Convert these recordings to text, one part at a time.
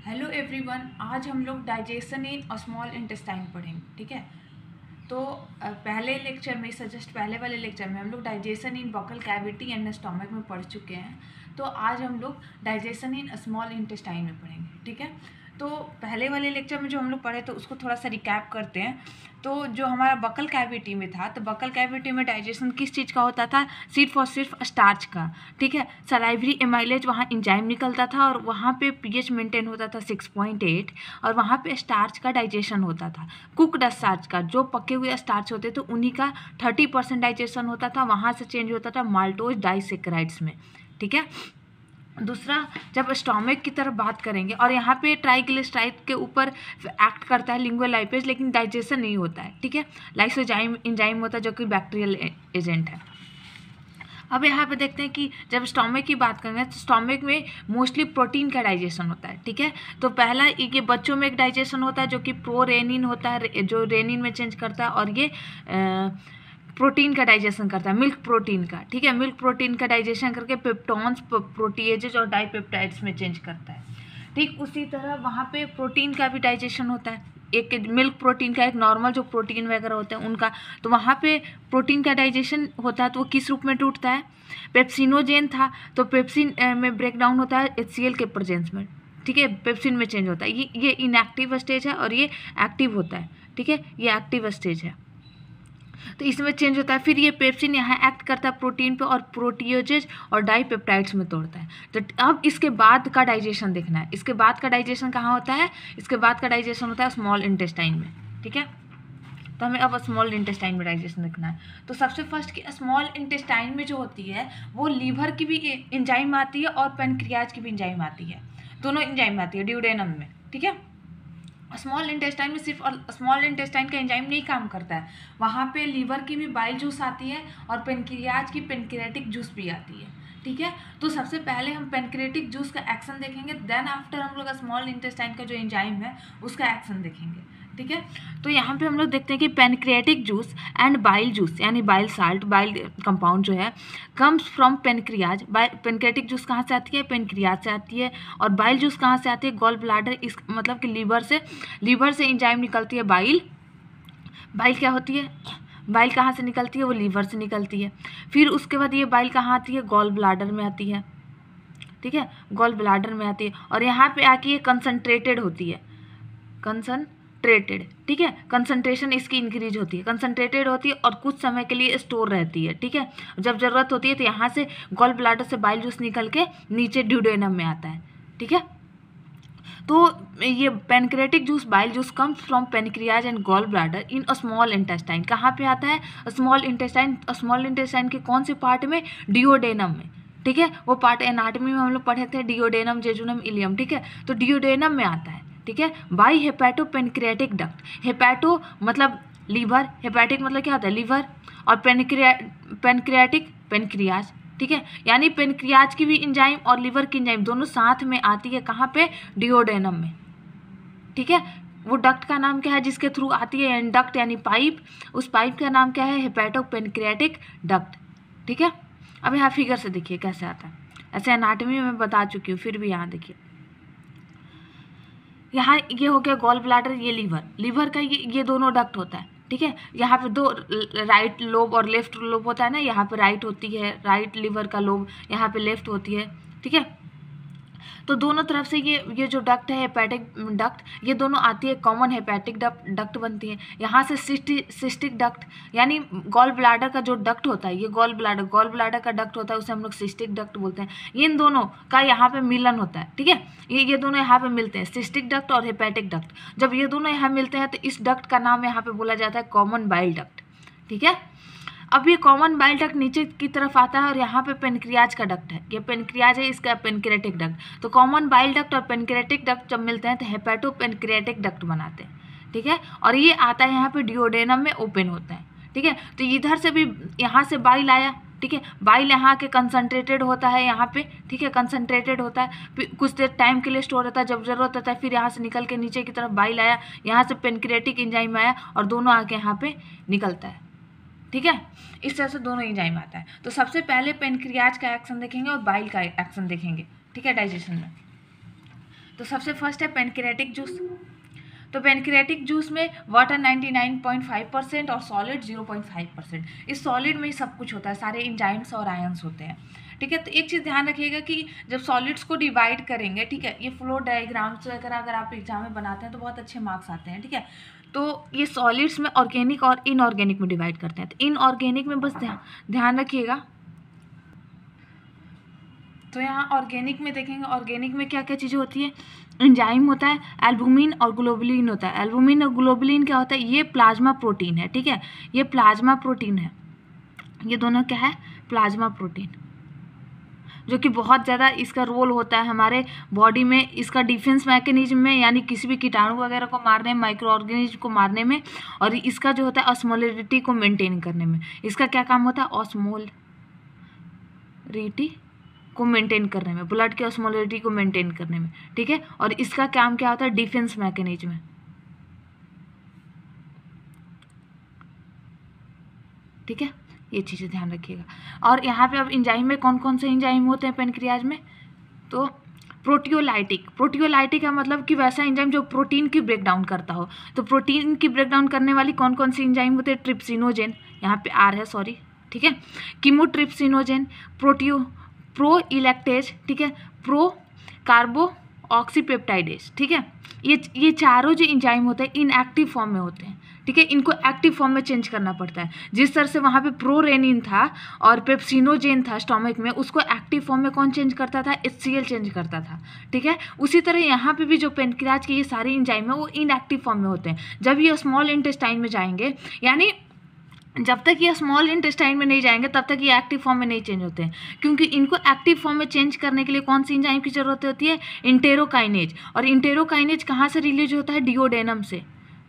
Hello everyone, आज हम लोग डाइजेशन इन स्मॉल इंटेस्टाइन पढ़ेंगे। ठीक है, तो पहले लेक्चर में पहले वाले लेक्चर में हम लोग digestion in buccal cavity and stomach में पढ़ चुके हैं। तो आज हम लोग डाइजेशन इन स्मॉल इंटेस्टाइन में पढ़ेंगे। ठीक है, तो पहले वाले लेक्चर में जो हम लोग पढ़े तो उसको थोड़ा सा रिकैप करते हैं। तो जो हमारा बकल कैविटी में था, तो बकल कैविटी में डाइजेशन किस चीज़ का होता था? सिर्फ स्टार्च का। ठीक है, सलाइवरी एमाइलेज वहाँ इंजाइम निकलता था और वहाँ पे पीएच मेंटेन होता था 6.8 और वहाँ पे स्टार्च का डाइजेशन होता था। कुकड स्टार्च का, जो पके हुए स्टार्च होते थे उन्हीं का 30% डाइजेशन होता था, वहाँ से चेंज होता था माल्टोज डाइसेक्राइड्स में। ठीक है, दूसरा जब स्टोमक की तरफ बात करेंगे, और यहाँ पे ट्राइग्लिसराइड के ऊपर एक्ट करता है लिंगुअल लाइपेज, लेकिन डाइजेशन नहीं होता है। ठीक है, लाइसोजाइम इंजाइम होता है जो कि बैक्टीरियल एजेंट है। अब यहाँ पे देखते हैं कि जब स्टोमक की बात करेंगे तो स्टोमक में मोस्टली प्रोटीन का डाइजेशन होता है। ठीक है, तो पहला ये बच्चों में एक डाइजेशन होता है जो कि प्रो रेनिन होता है, जो रेनिन में चेंज करता है, और ये प्रोटीन का डाइजेशन करता है, मिल्क प्रोटीन का। ठीक है, मिल्क प्रोटीन का डाइजेशन करके पेप्टॉन्स, प्रोटीएजेज और डाइपेप्टाइड्स में चेंज करता है। ठीक उसी तरह वहाँ पे प्रोटीन का भी डाइजेशन होता है, एक मिल्क प्रोटीन का, एक नॉर्मल जो प्रोटीन वगैरह होते हैं उनका। तो वहाँ पे प्रोटीन का डाइजेशन होता है, तो वो किस रूप में टूटता है? पेप्सिनोजेन था तो पेप्सिन में ब्रेक डाउन होता है HCl के प्रेजेंस में। ठीक है, पेप्सिन में चेंज होता है। ये इनएक्टिव स्टेज है और ये एक्टिव होता है। ठीक है, ये एक्टिव स्टेज है, तो इसमें चेंज होता है। फिर ये पेप्सिन यहाँ एक्ट करता है प्रोटीन पे और प्रोटीओजेज और डाइपेप्टाइड्स में तोड़ता है। तो अब इसके बाद का डाइजेशन देखना है। इसके बाद का डाइजेशन कहाँ होता है? इसके बाद का डाइजेशन होता है स्मॉल इंटेस्टाइन में। ठीक है, तो हमें अब स्मॉल इंटेस्टाइन में डाइजेशन देखना है। तो सबसे फर्स्ट की स्मॉल इंटेस्टाइन में जो होती है वो लीवर की भी एंजाइम आती है और पेनक्रियाज की भी एंजाइम आती है, दोनों एंजाइम आती है ड्यूडेनम में। ठीक है, स्मॉल इंटेस्टाइन में सिर्फ और स्मॉल इंटेस्टाइन का एंजाइम नहीं काम करता है, वहाँ पे लीवर की भी बाइल जूस आती है और पेनक्रियाज की पेनक्रियाटिक जूस भी आती है। ठीक है, तो सबसे पहले हम पेनक्रियाटिक जूस का एक्शन देखेंगे, देन आफ्टर हम लोग स्मॉल इंटेस्टाइन का जो एंजाइम है उसका एक्शन देखेंगे। ठीक है, तो यहाँ पे हम लोग देखते हैं कि pancreatic juice and bile juice यानी बाइल साल्ट, बाइल कंपाउंड जो है comes from pancreas. Pancreatic juice कहाँ से आती है? पेनक्रियाज से आती है। और बाइल जूस कहाँ से आती है? गॉल ब्लाडर, इस मतलब कि लीवर से एंजाइम निकलती है बाइल। बाइल क्या होती है? बाइल कहाँ से निकलती है? वो लीवर से निकलती है। फिर उसके बाद ये बाइल कहाँ आती है? गॉल ब्लाडर में आती है। ठीक है, गॉल ब्लाडर में आती है और यहाँ पे आके ये कंसनट्रेटेड होती है, कंसनट्रेटेड। ठीक है, कंसंट्रेशन इसकी इंक्रीज होती है, कंसंट्रेटेड होती है और कुछ समय के लिए स्टोर रहती है। ठीक है, जब ज़रूरत होती है तो यहाँ से गॉल ब्लाडर से बाइल जूस निकल के नीचे ड्यूडेनम में आता है। ठीक है, तो ये pancreatic juice, bile juice comes from pancreas and gall bladder in small intestine. कहाँ पे आता है? Small intestine. स्मॉल इंटेस्टाइन के कौन से पार्ट में? डिओडेनम में। ठीक है, वो पार्ट एनाटमी में हम लोग पढ़े थे, डिओडेनम, जेजुनम, इलियम। ठीक है, तो डिओडेनम में आता है। ठीक है, by hepato pancreatic duct. Hepato मतलब लीवर, हेपेटिक मतलब क्या होता है? लीवर, और पेनक्रियाटिक पेनक्रियाज। ठीक है, यानी पेनक्रियाज की भी एंजाइम और लीवर की एंजाइम दोनों साथ में आती है। कहाँ पे? डिओडेनम में। ठीक है, वो डक्ट का नाम क्या है जिसके थ्रू आती है? डक्ट यानी पाइप। उस पाइप का नाम क्या है? Hepato pancreatic duct. ठीक है, अब यहाँ फिगर से देखिए कैसे आता है। ऐसे एनाटॉमी में बता चुकी हूँ, फिर भी यहाँ देखिए, यहाँ ये हो गया गॉल ब्लाडर, ये लीवर का ये दोनों डक्ट होता है। ठीक है, यहाँ पे दो राइट लोब और लेफ्ट लोब होता है ना, यहाँ पे राइट होती है, राइट लीवर का लोब, यहाँ पे लेफ्ट होती है। ठीक है, तो दोनों तरफ से ये जो डक्ट है हेपेटिक डक्ट, ये दोनों आती है, कॉमन हेपेटिक डक्ट बनती है। यहाँ से सिस्टिक डक्ट, यानी गॉल ब्लाडर का जो डक्ट होता है, ये गॉल ब्लाडर का डक्ट होता है, उसे हम लोग सिस्टिक डक्ट बोलते हैं। इन दोनों का यहाँ पे मिलन होता है। ठीक है, ये दोनों यहाँ पे मिलते हैं, सिस्टिक डक्ट और हेपेटिक डक्ट। जब ये दोनों यहाँ मिलते हैं तो इस डक्ट का नाम यहाँ पे बोला जाता है कॉमन बाइल डक्ट। ठीक है, अब ये कॉमन बाइल डक्ट नीचे की तरफ आता है और यहाँ पे पेनक्रियाज का डक्ट है, ये पेनक्रियाज है, इसका पेनक्रियाटिक डक्ट। तो कॉमन बाइल डक्ट और पेनक्रियाटिक डक्ट जब मिलते हैं तो हेपेटो पेनक्रियाटिक डक्ट बनाते हैं। ठीक है, और ये आता है यहाँ पे डिओडेनम में ओपन होता है। ठीक है, तो इधर से भी यहाँ से बाइल आया। ठीक है, बाइल यहाँ के कंसनट्रेटेड होता है यहाँ पे। ठीक है, कंसनट्रेटेड होता है, कुछ देर टाइम के लिए स्टोर होता है, जब जरूरत होता है फिर यहाँ से निकल के नीचे की तरफ बाइल आया, यहाँ से पेनक्रियाटिक एंजाइम आया और दोनों आके यहाँ पे निकलता है। ठीक है, इस तरह से दोनों एंजाइम आता है। तो सबसे पहले पेनक्रियाज का एक्शन देखेंगे और बाइल का एक्शन देखेंगे। ठीक है, डाइजेशन में तो सबसे फर्स्ट है पेनक्रियाटिक जूस। तो पेनक्रियाटिक जूस में वाटर 99.5% और सॉलिड 0.5%। इस सॉलिड में ही सब कुछ होता है, सारे एंजाइम्स और आयंस होते हैं, ठीक है। तो एक चीज़ ध्यान रखिएगा कि जब सॉलिड्स को डिवाइड करेंगे, ठीक है, ये फ्लो डायग्राम्स वगैरह अगर आप एग्जाम में बनाते हैं तो बहुत अच्छे मार्क्स आते हैं, ठीक है। तो ये सॉलिड्स में ऑर्गेनिक और इनऑर्गेनिक में डिवाइड करते हैं। तो इनऑर्गेनिक में बस ध्यान रखिएगा। तो यहाँ ऑर्गेनिक में देखेंगे, ऑर्गेनिक में क्या क्या चीज़ें होती है, एंजाइम होता है, एल्बुमिन और ग्लोबुलिन होता है। एल्बुमिन और ग्लोबुलिन क्या होता है, ये प्लाज्मा प्रोटीन है, ठीक है, ये प्लाज्मा प्रोटीन है, ये दोनों क्या है, प्लाज्मा प्रोटीन, जो कि बहुत ज़्यादा इसका रोल होता है हमारे बॉडी में, इसका डिफेंस मैकेनिज्म में, यानी किसी भी कीटाणु वगैरह को मारने में, माइक्रो ऑर्गेनिज्म को मारने में, और इसका जो होता है ऑस्मोलरिटी को मेंटेन करने में। इसका क्या काम होता है, ऑस्मोलरिटी को मेंटेन करने में, ब्लड के ऑस्मोलरिटी को मेंटेन करने में, ठीक है। और इसका काम क्या होता है, डिफेंस मैकेनिज्म है, ठीक है। ये चीज़ें ध्यान रखिएगा। और यहाँ पे अब एंजाइम में कौन कौन से एंजाइम होते हैं पेनक्रियाज में, तो प्रोटियोलाइटिक। प्रोटियोलाइटिक का मतलब कि वैसा एंजाइम जो प्रोटीन की ब्रेक डाउन करता हो। तो प्रोटीन की ब्रेक डाउन करने वाली कौन कौन सी एंजाइम होते हैं, ट्रिप्सिनोजेन, यहाँ पे आर है, सॉरी, ठीक है, कीमोट्रिप्सिनोजेन, प्रो इलेक्टेज, ठीक है, प्रो कार्बो ऑक्सीपेप्टाइडेज, ठीक है। ये चारों जो एंजाइम होते हैं इनएक्टिव फॉर्म में होते हैं, ठीक है, इनको एक्टिव फॉर्म में चेंज करना पड़ता है। जिस तरह से वहाँ पे प्रोरेनिन था और पेप्सिनोजेन था स्टोमक में, उसको एक्टिव फॉर्म में कौन चेंज करता था, HCl चेंज करता था, ठीक है। उसी तरह यहाँ पे भी जो पेनक्रियाज के ये सारे एंजाइम है वो इनएक्टिव फॉर्म में होते हैं। जब ये स्मॉल इंटेस्टाइन में जाएंगे, यानी जब तक ये स्मॉल इंटेस्टाइन में नहीं जाएंगे तब तक ये एक्टिव फॉर्म में नहीं चेंज होते हैं, क्योंकि इनको एक्टिव फॉर्म में चेंज करने के लिए कौन सी एंजाइम की जरूरत होती है, इंटेरोकाइनेज। और इंटेरोकाइनेज कहाँ से रिलीज होता है, डिओडेनम से,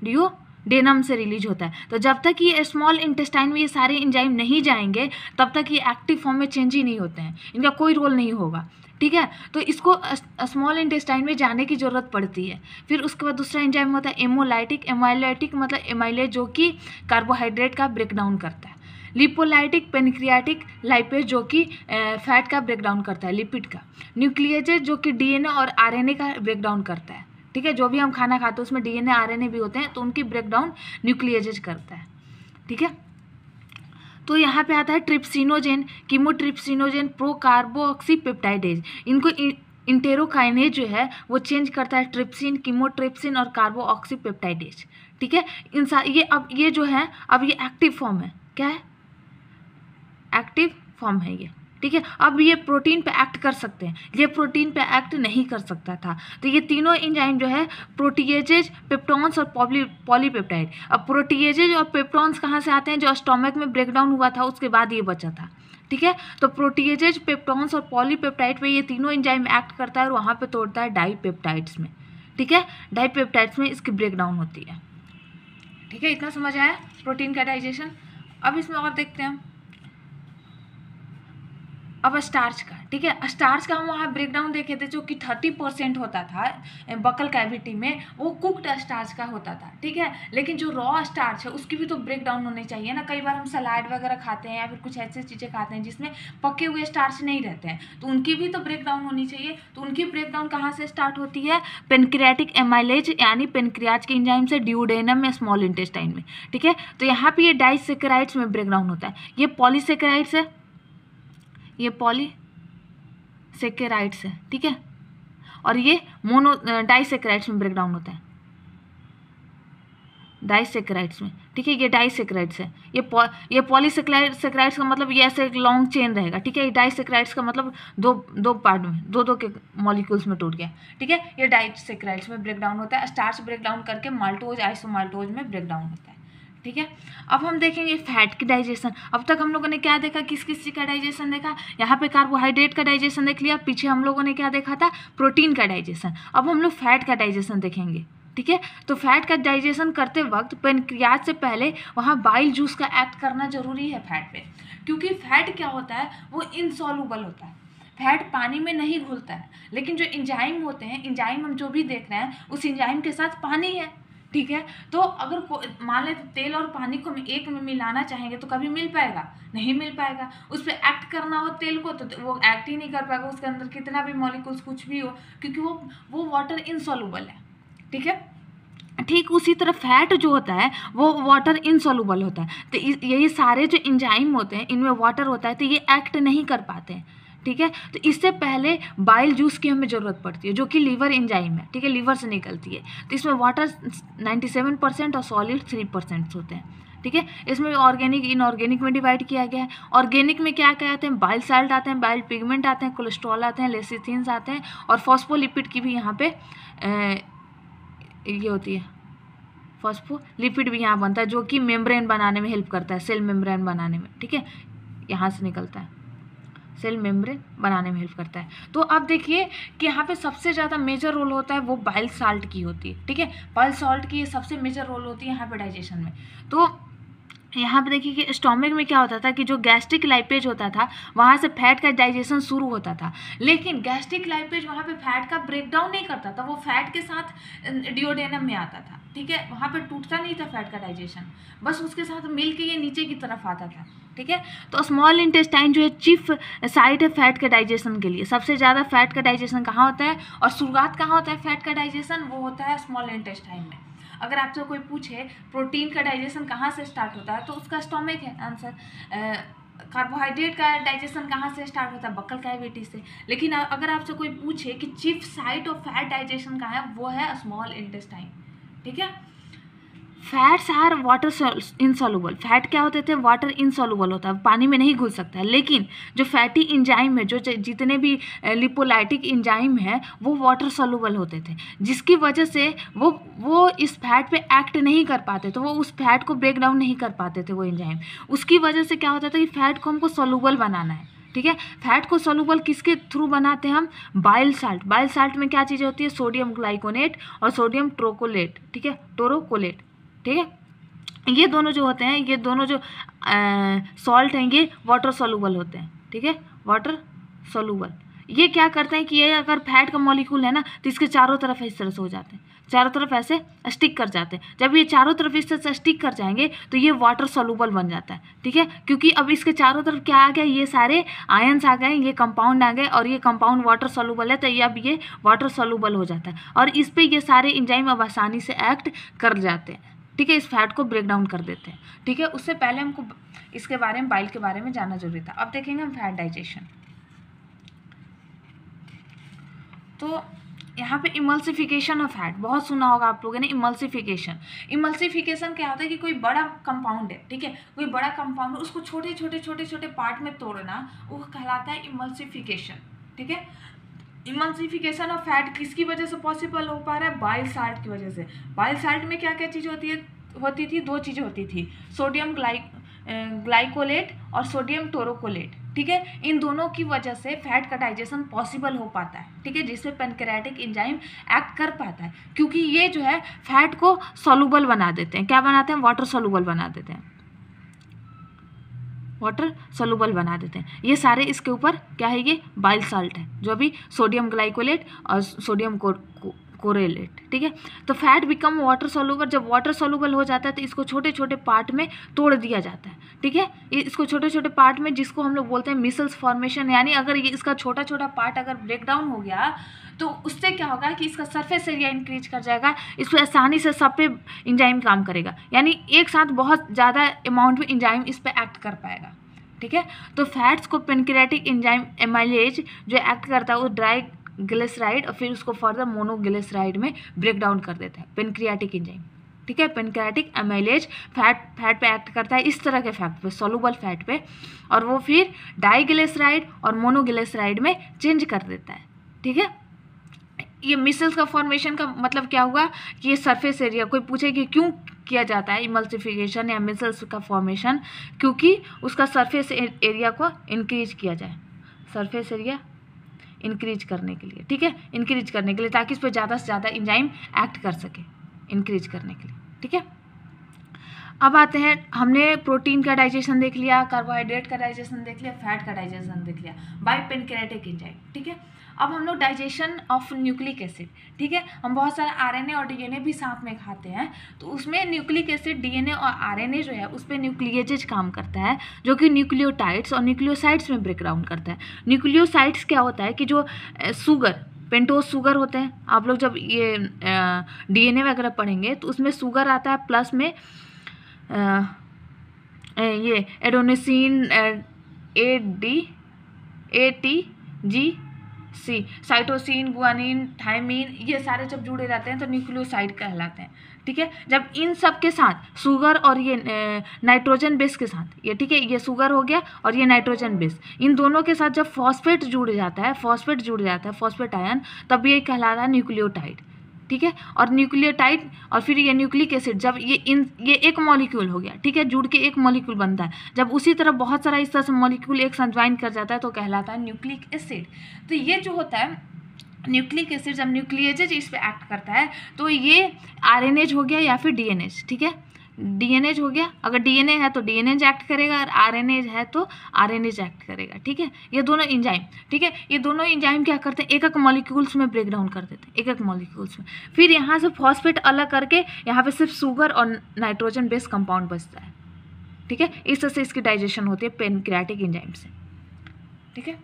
डिओडेनम से रिलीज होता है। तो जब तक ये स्मॉल इंटेस्टाइन में ये सारे एंजाइम नहीं जाएंगे तब तक ये एक्टिव फॉर्म में चेंज ही नहीं होते हैं, इनका कोई रोल नहीं होगा, ठीक है। तो इसको स्मॉल इंटेस्टाइन में जाने की ज़रूरत पड़ती है। फिर उसके बाद दूसरा एंजाइम होता है एमोलाइटिक। एमाइलाइटिक मतलब एमाइलेज, जो कि कार्बोहाइड्रेट का ब्रेक डाउन करता है। लिपोलाइटिक पेनक्रियाटिक लाइपेज, जो कि फैट का ब्रेक डाउन करता है, लिपिड का। न्यूक्लिएजेज, जो कि DNA और RNA का ब्रेक डाउन करता है, ठीक है। जो भी हम खाना खाते हैं उसमें DNA RNA भी होते हैं, तो उनकी ब्रेक डाउन न्यूक्लिएजेज करता है, ठीक है। तो यहाँ पे आता है ट्रिप्सिनोजेन, कीमोट्रिप्सिनोजेन, प्रोकार्बोऑक्सीपेप्टाइडेज। इनको इंटेरोकाइनेज जो है वो चेंज करता है ट्रिप्सिन, कीमोट्रिप्सिन और कार्बोऑक्सीपेप्टाइडेज, ठीक है। ये अब ये जो है अब ये एक्टिव फॉर्म है, क्या है, एक्टिव फॉर्म है ये, ठीक है। अब ये प्रोटीन पे एक्ट कर सकते हैं, ये प्रोटीन पे एक्ट नहीं कर सकता था। तो ये तीनों एंजाइम जो है प्रोटीएजेज, पेप्टॉन्स और पॉलीपेप्टाइड। अब प्रोटीएजेज और पेप्टॉन्स कहाँ से आते हैं, जो स्टोमक में ब्रेक डाउन हुआ था उसके बाद ये बचा था, ठीक है। तो प्रोटीएजेज, पेप्टॉन्स और पॉलीपेप्टाइड पे ये तीनों एंजाइम एक्ट करता है और वहाँ पे तोड़ता है डाईपेप्टाइड्स में, ठीक है। डाईपेप्टाइड्स में इसकी ब्रेक डाउन होती है, ठीक है। इतना समझ आया प्रोटीन का डाइजेशन। अब इसमें और देखते हैं अब स्टार्च का, ठीक है। स्टार्च का हम वहाँ ब्रेकडाउन देखे थे, जो कि 30% होता था बकल कैविटी में, वो कुक्ड स्टार्च का होता था, ठीक है। लेकिन जो रॉ स्टार्च है उसकी भी तो ब्रेकडाउन होनी चाहिए ना। कई बार हम सलाद वगैरह खाते हैं या फिर कुछ ऐसी चीज़ें खाते हैं जिसमें पके हुए स्टार्च नहीं रहते हैं, तो उनकी भी तो ब्रेकडाउन होनी चाहिए। तो उनकी ब्रेकडाउन कहाँ से स्टार्ट होती है, पेनक्रियाटिक एमाइलेज यानी पेनक्रियाज के एंजाइम से, डिओडेनम में, स्मॉल इंटेस्टाइन में, ठीक है। तो यहाँ पे ये डाइसेकेराइड्स में ब्रेकडाउन होता है। ये पॉलीसेकेराइड्स है, ये पॉलीसेकेराइड्स है, ठीक है। और ये मोनो डाइसेकेराइड्स में ब्रेकडाउन होता है, डाइसेकेराइड्स में, ठीक है। ये डाइसेकेराइड्स है। ये पॉलीसेकेराइड्स का मतलब ये ऐसे एक लॉन्ग चेन रहेगा, ठीक है। ये डाइसेकेराइड्स का मतलब दो पार्ट में, दो के मॉलिक्यूल्स में टूट गया, ठीक है। ये डाइसेकेराइड्स में ब्रेकडाउन होता है। स्टार्च ब्रेकडाउन करके माल्टोज, आइसोमाल्टोज में ब्रेकडाउन होता है, ठीक है। अब हम देखेंगे फैट की डाइजेशन। अब तक हम लोगों ने क्या देखा, किस किस चीज़ का डाइजेशन देखा, यहाँ पे कार्बोहाइड्रेट का डाइजेशन देख लिया, पीछे हम लोगों ने क्या देखा था, प्रोटीन का डाइजेशन। अब हम लोग फैट का डाइजेशन देखेंगे, ठीक है। तो फैट का डाइजेशन करते वक्त पेनक्रियाज से पहले वहाँ बाइल जूस का एक्ट करना जरूरी है फैट पे, क्योंकि फैट क्या होता है, वो इनसॉल्युबल होता है। फैट पानी में नहीं घुलता है, लेकिन जो एंजाइम होते हैं, एंजाइम हम जो भी देख रहे हैं उस एंजाइम के साथ पानी है, ठीक है। तो अगर मान लें तेल और पानी को हम एक में मिलाना चाहेंगे तो कभी मिल पाएगा? नहीं मिल पाएगा। उस पर एक्ट करना हो तेल को तो वो एक्ट ही नहीं कर पाएगा, उसके अंदर कितना भी मॉलिक्यूल्स कुछ भी हो, क्योंकि वो वाटर इनसॉल्युबल है। ठीक है। ठीक उसी तरह फैट जो होता है वो वाटर इनसॉल्युबल होता है। तो ये सारे जो एंजाइम होते हैं इनमें वाटर होता है, तो ये एक्ट नहीं कर पाते हैं। ठीक है। तो इससे पहले बाइल जूस की हमें ज़रूरत पड़ती है, जो कि लीवर एंजाइम है। ठीक है, लीवर से निकलती है। तो इसमें वाटर 97% और सॉलिड 3% होते हैं। ठीक है। इसमें ऑर्गेनिक इनऑर्गेनिक में डिवाइड किया गया है। ऑर्गेनिक में क्या क्या आते हैं? बाइल साल्ट आते हैं, बाइल पिगमेंट आते हैं, कोलेस्ट्रॉल आते हैं, लेसिथिन्स आते हैं, और फॉस्फोलिपिड की भी यहाँ पे ये होती है, फॉस्फोलिपिड भी यहाँ बनता है, जो कि मेम्ब्रेन बनाने में हेल्प करता है, सेल मेम्ब्रेन बनाने में। ठीक है, यहाँ से निकलता है, सेल मेम्ब्रेन बनाने में हेल्प करता है। तो अब देखिए कि यहाँ पे सबसे ज़्यादा मेजर रोल होता है वो बाइल साल्ट की होती है। ठीक है, बाइल साल्ट की सबसे मेजर रोल होती है यहाँ पे डाइजेशन में। तो यहाँ पे देखिए कि स्टोमक में क्या होता था कि जो गैस्ट्रिक लाइपेज होता था वहाँ से फैट का डाइजेशन शुरू होता था, लेकिन गैस्ट्रिक लाइपेज वहाँ पे फैट का ब्रेकडाउन नहीं करता था, वो फैट के साथ डिओडेनम में आता था। ठीक है, वहाँ पे टूटता नहीं था फैट का डाइजेशन, बस उसके साथ मिल के ये नीचे की तरफ आता था। ठीक है, तो स्मॉल इंटेस्टाइन जो है चीफ साइट है फैट के डाइजेशन के लिए। सबसे ज़्यादा फैट का डाइजेशन कहाँ होता है और शुरुआत कहाँ होता है फैट का डाइजेशन? वो होता है स्मॉल इंटेस्टाइन में। अगर आपसे कोई पूछे प्रोटीन का डाइजेशन कहाँ से स्टार्ट होता है तो उसका स्टोमक है आंसर। कार्बोहाइड्रेट का डाइजेशन कहाँ से स्टार्ट होता है? बक्कल कैविटी से। लेकिन अगर आपसे कोई पूछे कि chief site of fat digestion कहाँ है, वो है स्मॉल इंटेस्टाइन। ठीक है, fats are water insoluble. Fat क्या होते थे? वाटर इनसॉल्युबल होता है, पानी में नहीं घुल सकता है। लेकिन जो फैटी इंजाइम है, जो जितने भी लिपोलाइटिक इंजाइम है, वो वाटर सॉल्युबल होते थे, जिसकी वजह से वो इस फैट पे एक्ट नहीं कर पाते, तो वो उस फैट को ब्रेक डाउन नहीं कर पाते थे वो इंजाइम। उसकी वजह से क्या होता था कि फैट को हमको सॉल्युबल बनाना है। ठीक है, फैट को सॉल्युबल किसके थ्रू बनाते हैं हम? Bile salt. बाइल साल्ट में क्या चीज़ें होती है? सोडियम ग्लाइकोनेट और सोडियम ट्रोकोलेट। ठीक है, टोरोकोलेट। ठीक है, ये दोनों जो होते हैं, ये दोनों जो सॉल्ट हैं, ये वाटर सॉल्युबल होते हैं। ठीक है, वाटर सॉल्युबल। ये क्या करते हैं कि ये अगर फैट का मॉलिक्यूल है ना तो इसके चारों तरफ इस तरह से हो जाते हैं, चारों तरफ ऐसे स्टिक कर जाते हैं। जब ये चारों तरफ इस तरह से स्टिक कर जाएंगे तो ये वाटर सॉल्युबल बन जाता है। ठीक है, क्योंकि अब इसके चारों तरफ क्या आ गया? ये सारे आयंस आ गए, ये कंपाउंड आ गए, और ये कंपाउंड वाटर सॉल्युबल है, तो ये अब ये वाटर सॉल्युबल हो जाता है, और इस पर ये सारे एंजाइम अब आसानी से एक्ट कर जाते हैं। ठीक है, इस फैट को ब्रेक डाउन कर देते हैं। ठीक है, उससे पहले हमको इसके बारे में, बाइल के बारे में जानना जरूरी था। अब देखेंगे हम फैट डाइजेशन। तो यहाँ पे इमल्सिफिकेशन ऑफ फैट बहुत सुना होगा आप लोगों ने। इमल्सिफिकेशन क्या होता है कि कोई बड़ा कंपाउंड है, ठीक है, कोई बड़ा कंपाउंड, उसको छोटे छोटे पार्ट में तोड़ना, वो कहलाता है इमल्सिफिकेशन। ठीक है, इमल्सिफिकेशन ऑफ फैट किसकी वजह से पॉसिबल हो पा रहा है? बाइल साल्ट की वजह से। बाइल साल्ट में क्या क्या चीज़ होती थी? दो चीज़ें होती थी, सोडियम ग्लाइकोलेट और सोडियम टोरोकोलेट। ठीक है, इन दोनों की वजह से फैट का डाइजेशन पॉसिबल हो पाता है। ठीक है, जिसमें पैनक्रियाटिक एंजाइम एक्ट कर पाता है, क्योंकि ये जो है फैट को सॉल्युबल बना देते हैं। क्या बनाते हैं? वाटर सॉल्युबल बना देते हैं, वाटर सॉल्युबल बना देते हैं। ये सारे इसके ऊपर क्या है? ये बाइल साल्ट है, जो अभी सोडियम ग्लाइकोलेट और सोडियम कोरेलेट। ठीक है, तो फैट बिकम वाटर सॉल्युबल। जब वाटर सॉल्युबल हो जाता है तो इसको छोटे छोटे पार्ट में तोड़ दिया जाता है। ठीक है, इसको छोटे छोटे पार्ट में, जिसको हम लोग बोलते हैं मिसल्स फॉर्मेशन, यानी अगर ये इसका छोटा छोटा पार्ट अगर ब्रेक डाउन हो गया तो उससे क्या होगा कि इसका सरफेस एरिया इंक्रीज कर जाएगा, इस पर आसानी से सब पे इंजाइम काम करेगा, यानी एक साथ बहुत ज़्यादा अमाउंट में इंजाइम इस पर एक्ट कर पाएगा। ठीक है, तो फैट्स को पैनक्रियाटिक एंजाइम एमाइलेज जो एक्ट करता है वो ड्राई ग्लिसराइड और फिर उसको फर्दर मोनोग्लिसराइड में ब्रेक डाउन कर देता है, पैनक्रियाटिक एंजाइम। ठीक है, पैनक्रियाटिक एमाइलेज फैट पे एक्ट करता है, इस तरह के फैट पे, सॉल्युबल फैट पे, और वो फिर डाइग्लिसराइड और मोनोग्लिसराइड में चेंज कर देता है। ठीक है, ये मिसल्स का फॉर्मेशन का मतलब क्या हुआ कि ये सरफेस एरिया, कोई पूछे कि क्यों किया जाता है इमल्सिफिकेशन या मिसल्स का फॉर्मेशन? क्योंकि उसका सरफेस एरिया को इंक्रीज किया जाए, सरफेस एरिया इंक्रीज करने के लिए। ठीक है, इंक्रीज करने के लिए, ताकि इस पर ज़्यादा से ज़्यादा एंजाइम एक्ट कर सके, इंक्रीज करने के लिए। ठीक है, अब आते हैं, हमने प्रोटीन का डाइजेशन देख लिया, कार्बोहाइड्रेट का डाइजेशन देख लिया, फैट का डाइजेशन देख लिया बाय पैनक्रियाटिक एंजाइम। ठीक है, अब हम लोग डाइजेशन ऑफ न्यूक्लिक एसिड, ठीक है, हम बहुत सारा आरएनए और डीएनए भी साथ में खाते हैं, तो उसमें न्यूक्लिक एसिड, डीएनए और आरएनए जो है उस पर न्यूक्लिएजेज काम करता है, जो कि न्यूक्लियोटाइड्स और न्यूक्लियोसाइड्स में ब्रेक डाउन करता है। न्यूक्लियोसाइड्स क्या होता है कि जो शुगर, पेंटोज शुगर होते हैं, आप लोग जब ये डीएनए वगैरह पढ़ेंगे तो उसमें शुगर आता है, प्लस में ये adenosine, ATGC, cytosine, guanine, thymine, ये सारे जब जुड़े रहते हैं तो न्यूक्लियोसाइड कहलाते हैं, ठीक है। जब इन सब के साथ शुगर और ये नाइट्रोजन बेस के साथ, ये ठीक है, ये शुगर हो गया और ये नाइट्रोजन बेस, इन दोनों के साथ जब फॉस्फेट जुड़ जाता है, फॉस्फेट आयन, तब ये कहलाता है न्यूक्लियोटाइड, ठीक है। और न्यूक्लियोटाइड और फिर ये न्यूक्लिक एसिड, जब ये एक मॉलिक्यूल हो गया, ठीक है, जुड़ के एक मॉलिक्यूल बनता है, जब उसी तरह बहुत सारा इस तरह से मॉलिक्यूल एक साथ ज्वाइन कर जाता है तो कहलाता है न्यूक्लिक एसिड। तो ये जो होता है न्यूक्लिक एसिड, जब न्यूक्लिएजेज इस पर एक्ट करता है तो ये आरएनएज हो गया या फिर डीएनएज, ठीक है, डीएनएज हो गया, अगर डीएनए है तो डीएनएज एक्ट करेगा, और आरएनएज है तो आरएनएज एक्ट करेगा, ठीक है। ये दोनों एंजाइम, ठीक है, ये दोनों एंजाइम क्या करते हैं, एक एक मॉलिक्यूल्स में ब्रेक डाउन कर देते हैं, एक एक मॉलिक्यूल्स में, फिर यहाँ से फॉस्फेट अलग करके यहाँ पे सिर्फ शुगर और नाइट्रोजन बेस्ड कंपाउंड बचता है, ठीक है। इस तरह से इसकी डाइजेशन होती है पेनक्रियाटिक एंजाइम से, ठीक है।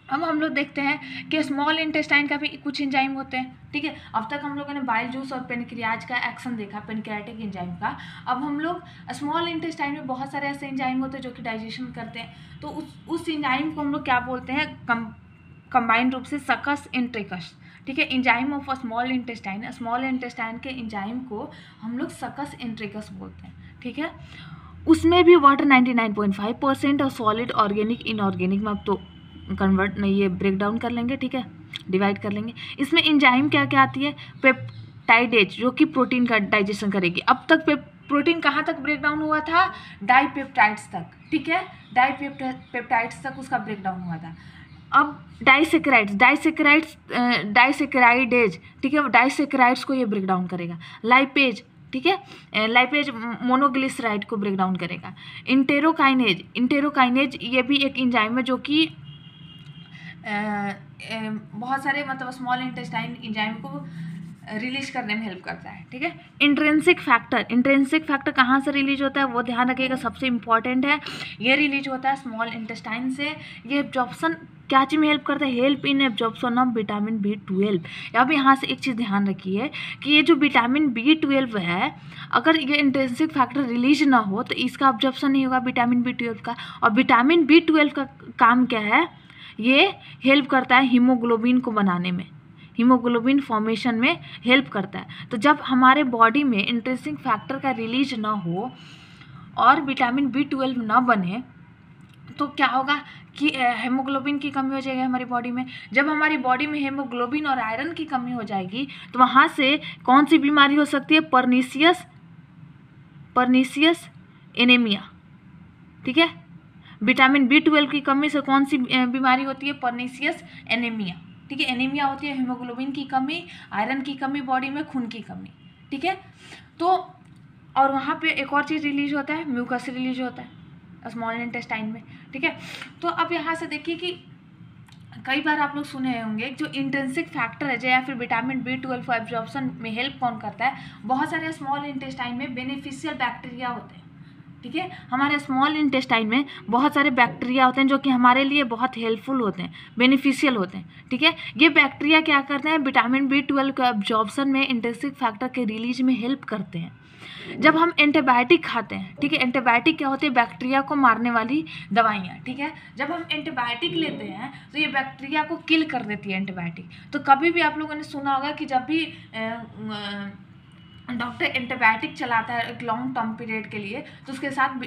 अब हम लोग देखते हैं कि स्मॉल इंटेस्टाइन का भी कुछ एंजाइम होते हैं, ठीक है। अब तक हम लोगों ने बाइल जूस और पेनक्रियाज का एक्शन देखा, पेनक्रियाटिक एंजाइम का। अब हम लोग स्मॉल इंटेस्टाइन में बहुत सारे ऐसे एंजाइम होते हैं जो कि डाइजेशन करते हैं, तो उस एंजाइम को हम लोग क्या बोलते हैं, कंबाइंड रूप से सकस इंट्रिकस, ठीक है। एंजाइम ऑफ स्मॉल इंटेस्टाइन के एंजाइम को हम लोग सकस इंट्रिकस बोलते हैं, ठीक है। उसमें भी वाटर 99.5% और सॉलिड, ऑर्गेनिक, इनऑर्गेनिक में अब तो कन्वर्ट नहीं, ये ब्रेक डाउन कर लेंगे, ठीक है, डिवाइड कर लेंगे। इसमें एंजाइम क्या क्या आती है, पेप्टाइडेज, जो कि प्रोटीन का डाइजेशन करेगी। अब तक प्रोटीन कहाँ तक ब्रेक डाउन हुआ था, डाइपेप्टाइड्स तक, ठीक है, डाइपेप्टाइड्स तक उसका ब्रेक डाउन हुआ था। अब डाइसेकेराइडेज, ठीक है, डाइसेकेराइड्स को ये ब्रेक डाउन करेगा। लाइपेज, ठीक है, लाइपेज मोनोग्लिसराइड को ब्रेक डाउन करेगा। इंटेरोकाइनेज ये भी एक एंजाइम है जो कि बहुत सारे मतलब स्मॉल इंटेस्टाइन एंजाइम को रिलीज करने में हेल्प करता है, ठीक है। इंट्रिंसिक फैक्टर कहाँ से रिलीज होता है वो ध्यान रखिएगा, सबसे इंपॉर्टेंट है। ये रिलीज होता है स्मॉल इंटेस्टाइन से। ये एब्जॉर्प्शन क्या चीज़ में हेल्प करता है, help in absorption of vitamin B12। अब यहाँ से एक चीज़ ध्यान रखिए कि ये जो विटामिन B12 है, अगर ये इंट्रिंसिक फैक्टर रिलीज ना हो तो इसका एब्जॉर्प्शन नहीं होगा विटामिन B12 का। और विटामिन B12 का काम क्या है, ये हेल्प करता है हीमोग्लोबिन को बनाने में, हीमोग्लोबिन फॉर्मेशन में हेल्प करता है। तो जब हमारे बॉडी में इंट्रिंसिक फैक्टर का रिलीज ना हो और विटामिन B12 ना बने तो क्या होगा कि हेमोग्लोबिन की कमी हो जाएगी हमारी बॉडी में। जब हमारी बॉडी में हेमोग्लोबिन और आयरन की कमी हो जाएगी तो वहाँ से कौन सी बीमारी हो सकती है, पर्नीशियस एनीमिया, ठीक है। विटामिन B12 की कमी से कौन सी बीमारी होती है, पर्नीशियस एनीमिया, ठीक है। एनीमिया होती है हीमोग्लोबिन की कमी, आयरन की कमी बॉडी में, खून की कमी, ठीक है। तो और वहाँ पे एक और चीज़ रिलीज होता है, म्यूकस रिलीज होता है स्मॉल इंटेस्टाइन में, ठीक है। तो अब यहाँ से देखिए कि कई बार आप लोग सुने होंगे जो इंट्रिंसिक फैक्टर है या फिर विटामिन B12 को एब्जॉर्प्शन में हेल्प कौन करता है, बहुत सारे स्मॉल इंटेस्टाइन में बेनिफिशियल बैक्टीरिया होते हैं, ठीक है। हमारे स्मॉल इंटेस्टाइन में बहुत सारे बैक्टीरिया होते हैं जो कि हमारे लिए बहुत हेल्पफुल होते हैं, बेनिफिशियल होते हैं, ठीक है। ये बैक्टीरिया क्या करते हैं, विटामिन B12 के एब्जॉर्प्शन में इंट्रिंसिक फैक्टर के रिलीज में हेल्प करते हैं। जब हम एंटीबायोटिक खाते हैं, ठीक है, एंटीबायोटिक क्या होती है, बैक्टीरिया को मारने वाली दवाइयाँ, ठीक है। जब हम एंटीबायोटिक लेते हैं तो ये बैक्टीरिया को किल कर देती है एंटीबायोटिक। तो कभी भी आप लोगों ने सुना होगा कि जब भी डॉक्टर एंटीबायोटिक चलाता है एक लॉन्ग टर्म पीरियड के लिए तो उसके साथ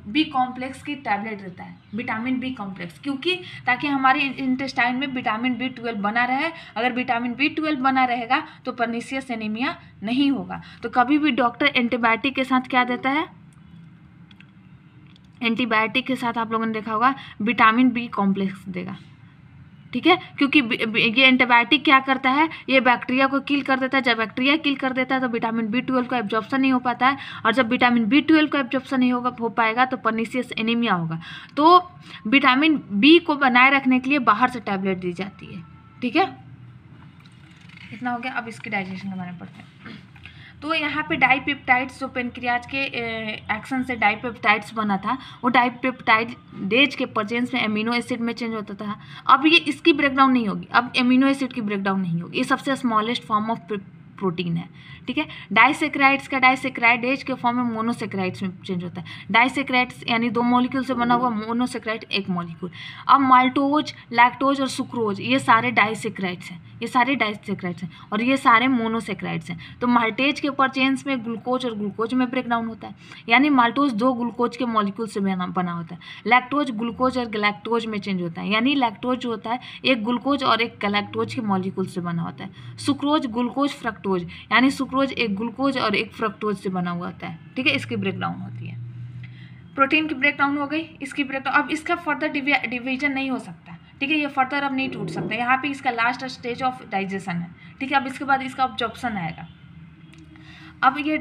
B कॉम्प्लेक्स की टैबलेट देता है, विटामिन B कॉम्प्लेक्स, क्योंकि ताकि हमारे इंटेस्टाइन में विटामिन B12 बना रहे। अगर विटामिन B12 बना रहेगा तो पर्नीशियस एनीमिया नहीं होगा। तो कभी भी डॉक्टर एंटीबायोटिक के साथ क्या देता है, एंटीबायोटिक के साथ आप लोगों ने देखा होगा विटामिन B कॉम्प्लेक्स देगा, ठीक है। क्योंकि ये एंटीबायोटिक क्या करता है, ये बैक्टीरिया को किल कर देता है। जब बैक्टीरिया किल कर देता है तो विटामिन B12 का एब्जॉर्प्शन नहीं हो पाता है, और जब विटामिन B12 का एब्जॉर्प्शन नहीं हो पाएगा तो पर्नीशियस एनीमिया होगा। तो विटामिन B को बनाए रखने के लिए बाहर से टैबलेट दी जाती है, ठीक ठीक है, इतना हो गया। अब इसके डाइजेशन के बारे में पढ़ते हैं। तो यहाँ पे डाइपेप्टाइड्स, जो पेनक्रियाज के एक्शन से डाइपेप्टाइड्स बना था, वो डाइपेप्टाइडेज के प्रेजेंस में एमिनो एसिड में चेंज होता था। अब ये इसकी ब्रेकडाउन नहीं होगी, अब एमिनो एसिड की ब्रेकडाउन नहीं होगी, ये सबसे स्मॉलेस्ट फॉर्म ऑफ प्रोटीन है, ठीक है। डाइसेक्राइड्स का डाइसेक्राइडेज के फॉर्म में मोनोसेक्राइड्स में चेंज होता है। डाइसेक्राइड्स यानी 2 मॉलिक्यूल से बना हुआ, मोनोसेक्राइड 1 मॉलिक्यूल। अब माल्टोज, लैक्टोज और सुक्रोज ये सारे डाइसेक्राइड्स हैं, ये सारे डाइसेक्राइड्स हैं और ये सारे मोनोसेक्राइड्स हैं। तो माल्टेज के परचेंस में ग्लूकोज और ग्लूकोज में ब्रेकडाउन होता है, यानी माल्टोज 2 ग्लूकोज के मॉलिक्यूल से बना होता है। लैक्टोज ग्लूकोज और गैलेक्टोज में चेंज होता है, यानी लैक्टोज जो होता है एक ग्लूकोज और एक गैलेक्टोज के मॉलिक्यूल से बना होता है। सुक्रोज ग्लूकोज फ्रक्टोज, यानी सुक्रोज एक ग्लूकोज और एक फ्रक्टोज से बना हुआ होता है, ठीक है। इसकी ब्रेकडाउन होती है। प्रोटीन की ब्रेकडाउन हो गई, इसकी ब्रेकडाउन। अब इसका फर्दर डिवीजन नहीं हो सकता, ठीक है, ये फर्दर अब नहीं टूट सकता। यहाँ पे इसका लास्ट स्टेज ऑफ डाइजेशन है, ठीक है। अब इसके बाद इसका ऑब्जॉर्प्शन आएगा। अब ये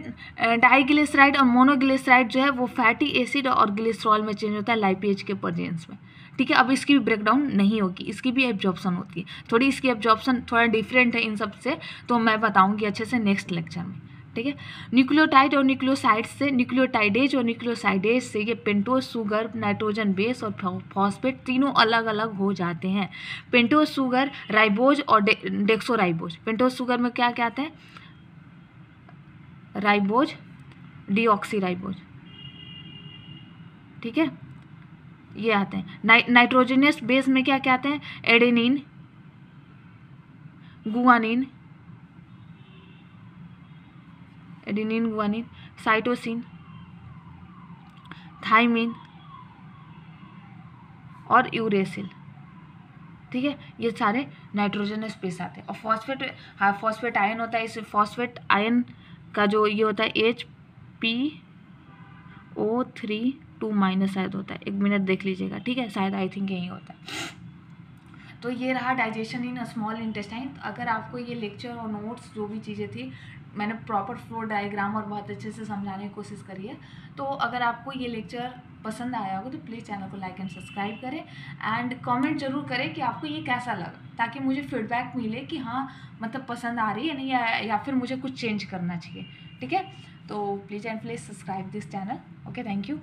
डाइग्लिसराइड और मोनोग्लिसराइड जो है वो फैटी एसिड और ग्लिसरॉल में चेंज होता है लाइपेज के प्रेजेंस में, ठीक है। अब इसकी भी ब्रेकडाउन नहीं होगी, इसकी भी एब्जॉर्प्शन होती है। थोड़ी इसकी एब्जॉर्प्शन थोड़ा डिफरेंट है इन सब से, तो मैं बताऊँगी अच्छे से नेक्स्ट लेक्चर में, ठीक है। न्यूक्लियोटाइड और न्यूक्लियोसाइड से, न्यूक्लियोटाइडेज और न्यूक्लियोसाइडेज से ये पेंटोज शुगर, नाइट्रोजन बेस और फॉस्फेट तीनों अलग अलग हो जाते हैं। पेंटोज शुगर, राइबोज और डेक्सोराइबोज। पेंटोज शुगर में क्या क्या आता है? राइबोज, डीऑक्सीराइबोज, ठीक है, ये आते हैं। नाइट्रोजनियस बेस में क्या क्या आते हैं? Adenine, guanine, adenine, guanine, cytosine, thymine और यूरेसिल, ठीक है। ये सारे नाइट्रोजनस बेस आते हैं। और फॉस्फेट, हाँ, फॉस्फेट आयन होता है। इस फॉस्फेट आयन का जो ये होता है HPO3 2- शायद होता है, 1 मिनट देख लीजिएगा, ठीक है, शायद आई थिंक यही होता है। तो ये रहा डाइजेशन इन स्मॉल इंटेस्टाइन। अगर आपको ये लेक्चर और नोट्स जो भी चीज़ें थी, मैंने प्रॉपर फ्लो डायग्राम और बहुत अच्छे से समझाने की कोशिश करी है। तो अगर आपको ये लेक्चर पसंद आया होगा तो प्लीज़ चैनल को लाइक एंड सब्सक्राइब करें एंड कमेंट जरूर करें कि आपको ये कैसा लगा, ताकि मुझे फीडबैक मिले कि हाँ मतलब पसंद आ रही है नहीं, या फिर मुझे कुछ चेंज करना चाहिए, ठीक है। तो please and please subscribe this channel. Okay, thank you.